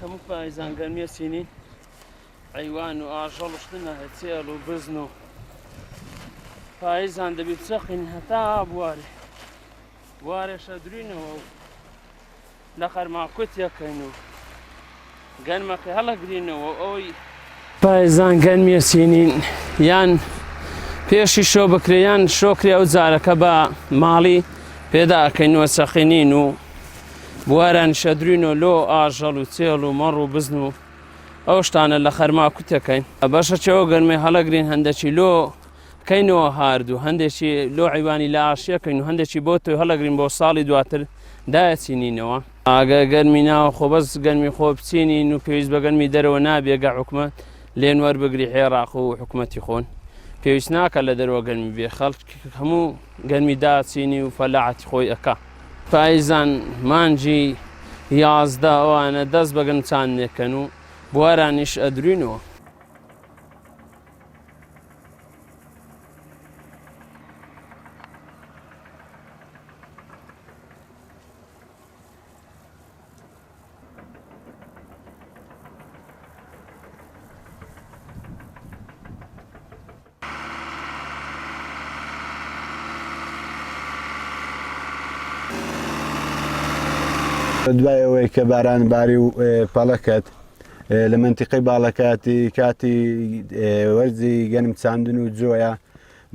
هەموو پایزان گەرمیە سینین ئەیوان و ئاژەڵشتنە هەچێڵ و بزن و پایزان دەبی بچەقین هەتا بوارێ شەدرینەوە و لە خەرماکوتیەکەین و گەرمەکە هەڵەگرینەوە ئەوی پایزان گەرمیە سینین یان پێشی شۆ بکرێیان شۆکری ئەو جارەکە بە ماڵی پێدا ئەکەینەوە چەقینین و بواران شەدرینەوە لۆ ئاژەڵ و چێڵ و مەڕ و بزن و ئەو شتانە لە خەرماکوتەکەین بەشەچەوە گەرمەی هەڵەگرین هەندێکی لۆ کەینەوە هاردوو هەندێکی لۆ عیوانی لە ئاشیەکەین و هەندێکی بۆ تۆی هەڵەگرین بۆ ساڵی دواتر دایەچینینەوە ئاگە گەرمی ناوە خۆ بەس گەرمی خۆ بچینین و پێویست بە گەرمی دەرەوە نابێگە حکومەت لێن وەربگری عێراق و حکومەتی خۆن پێویست ناکە لە دەرەوە گەرمی بێ خەڵک هەموو گەرمی داچینی و فەلاعەتی خۆی ئەکا پایزان مانجی 11 ئەوانە دەست بە گەنجان نێکەن و بوارانیش ئەدرینەوە دوای ئەوەی کە باران باری و پەڵەکەت لە منتیقەی باڵەکاتی کاتی وەرزی گەنم چاندن و جۆیە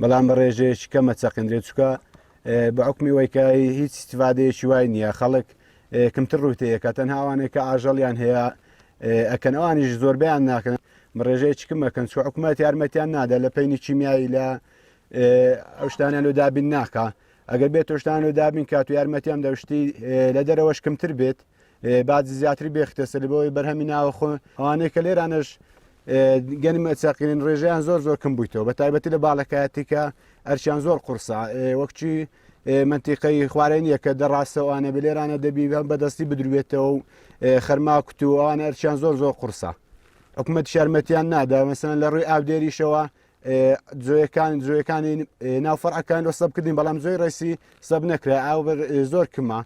بەڵام بە ڕێژەیەکی کەمە چەقیندرێت چکە بە حکمی وەیکایی هیچ استیفادەیەکی وای نییە خەڵک کەمتر ڕوتەیە کە تەنها ئەوانێک کە ئاژەڵیان هەیە ئەکەن ئەوانیش زۆربیان ناکەن بە ڕێژەیەکی کەمەکەن چکە حکومەت یارمەتیان نادا لە پەینی چیمیایی لە ئەو شتانیان لە دابین ناکە ئەگەر بێت تۆشتان و دابین کات و یارمەتیان دەشتی لە دەرەوەش کەمتر بێت باجی زیاتری بێختەسە لە بۆی بەرهەمی ناوە خۆ ئەوانەیە کە لێرانش گەنمە چاقینین ڕێژیان زۆر کەم بوویتەوە بە تایبەتی لە باڵەکایەتی کە ئەرچیان زۆر قورسا وەکچی منتیقەی خوارێنیە کە دەڕاستەوانە بە لێرانە دەبی بەدەستی بدروێتەوە و خەرماکوت و ئەوانە ئەرچیان زۆر قورسا حکومەتی یارمەتیان نادا مەسەن لە ڕووی ئاودێریشەوە جۆیەکانی ناوفەرعەکان وە سەب کردین بەڵام زۆی ڕێسی سەب نەکرا ئاو زۆر کمە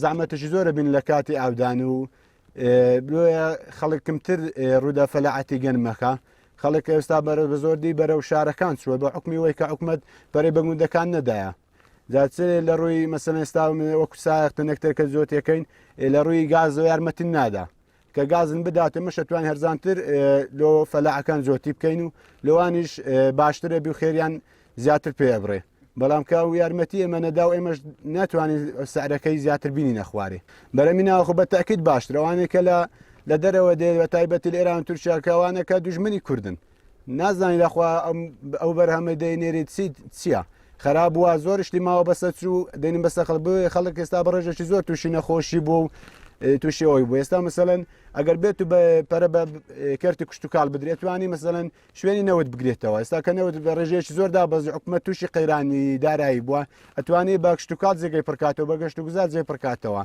زەحمەتەشی زۆرە بین لە کاتی ئاودان و خەڵک کەمتر ڕوودا فەلاعەتی گەنمەکە خەڵک ئێستا بە زۆردی بەرەو شارەکان چووە بە حکمی وەی کە حکومەت بەرەی بەگوندەکان نەدایە جاچێ لە ڕووی مەسەن ئێستا وەکو سایەختە نەکتەر کە زۆتیەکەین لە ڕووی گاز و یارمەتین نادا کە گازن بداتە مەشەتوان هەرزانتر لۆ فەلاعەکان زۆتی بکەین و لەوانیش باشترە بی و خێریان زیاتر پێ بڕێ بەڵام کا و یارمەتی ئێمە نەدا و ئێمەش ناتوانین سعرەکەی زیاتر بینی نەخوارێ بەرەمی ناوخۆ بە تاکید باشتر ئەوانێک کە لە دەرەوە دێ بە تایبەتی لە ئێران تورکیاکەوانەکە دوژمنی کوردن نازانانی لەخوا ئەو بەرهەمە دەینێریت چییە خراپ بووە زۆرشتی ماوە بەسە چوو دەینیم بەسە خەڵک ئێستا بە ڕێژێکی زۆر تووشی نەخۆشی بوو تووشی ئەوی بوو ئێستا مەسەلەن ئەگەر بێت و پەرە بە کەرتی کوشت و کاڵ بدرێتوانی مەسەلەن شوێنی نەوت بگرێتەوە ئێستا کە نەوت بە ڕێژەیەکی زۆردا بەز حکومەت تووشی قەیرانی دارایی بووە ئەتوانی بە کشت و کات جێگەی پڕکاتەوە بە گەشت و گوزار جێ پڕکاتەوە